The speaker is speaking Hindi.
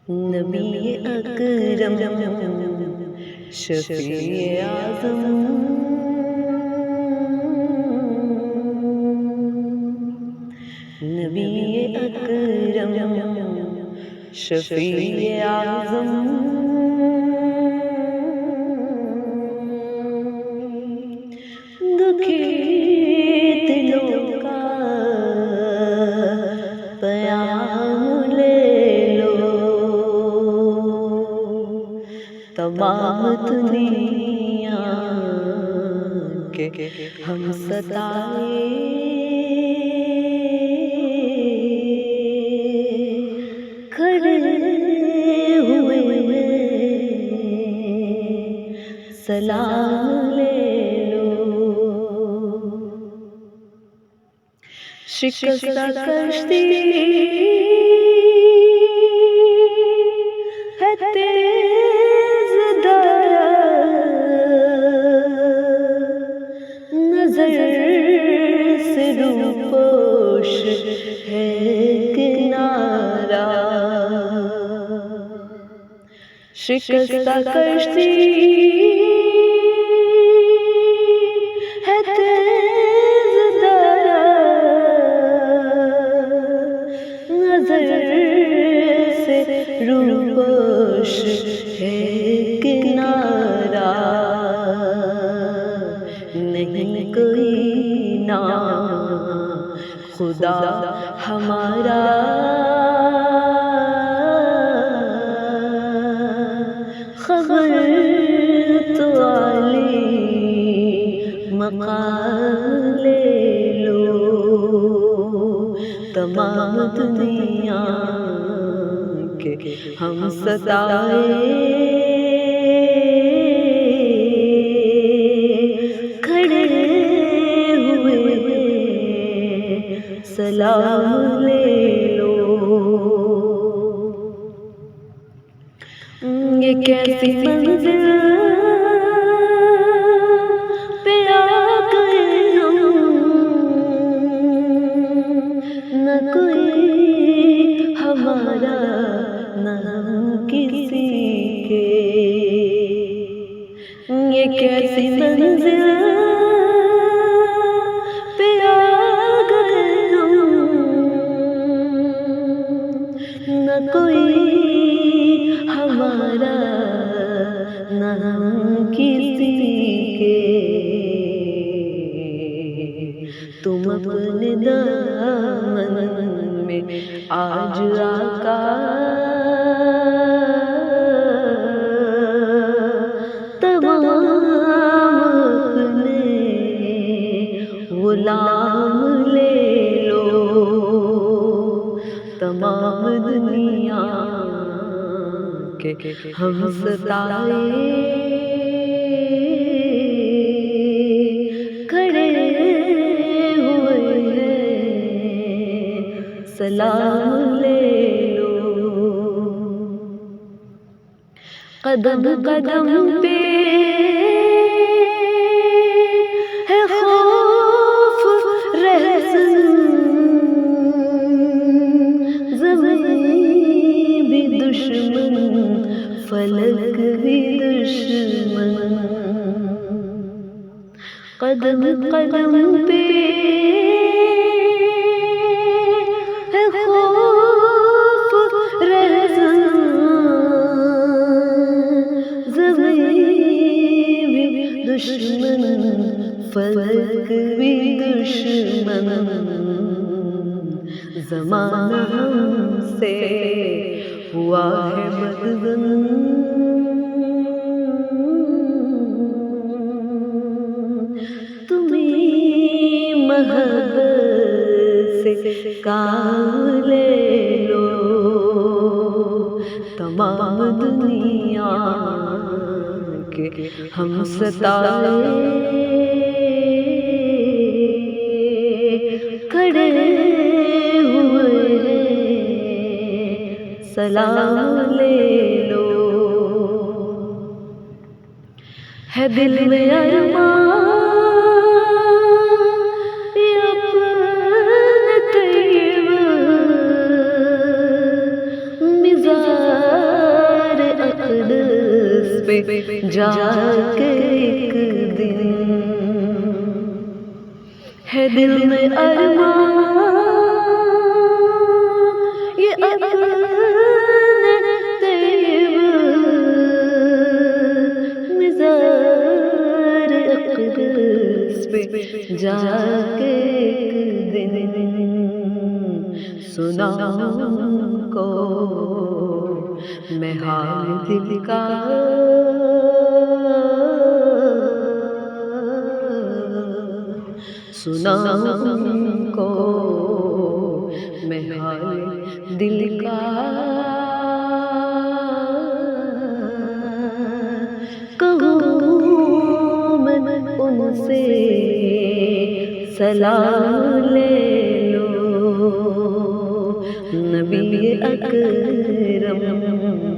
नबी अकरम शफी आज़म नबी अकरम शफी आज़म दुखी दिलों का पैगाम ले लो, तमाम दुनिया के हम सताए खड़े हुए सलाम ले लो। शिकस्ता कश्ती है तेज धारा, नजर से रूपोश है किनारा। शिकस्ता कश्ती है तेज धारा, नजर से रूपोश है किनारा। नहीं कोई ना खुदा हमारा, खबर तो आली मकाम ले लो, तमाम दुनिया के हम सताए खड़े हुए सलाम ले लो। ये कैसी मंजिल पे आ गए हम, न कोई हमारा न हम किसी के। ये कैसी मंजिल पे आ गए हम, न कोई हमारा न हम किसी के। तुम अपने दामन में आज आका तमाम अपने गुलाम ले लो, तमाम दुनिया के हम सताए खड़े हुए सलाम ले लो। कदम कदम पे है खौफ रहसन, ज़मीं भी दुश्मन फलक भी दुश्मन। कदम कदम पे है खौफ रहसन, ज़मीं भी दुश्मन फलक भी दुश्मन। ज़माना हमसे हुआ है बदज़न, तुम्हीं महबत से काम ले लो, तमाम दुनिया के हम सताए खड़े हुए सलाम ले लो। है दिल में अरमान अपने तैयब मिजाज पे जाके एक दिन है दिल में अरमान ये अपने तैब मज़ार अक़दस पे जाके एक दिन सुनाऊं को मैं हाल दिल का सुनाऊं को मैं हाल दिल का कहूँ मैं उनसे सलाम ले लो नबी अकरम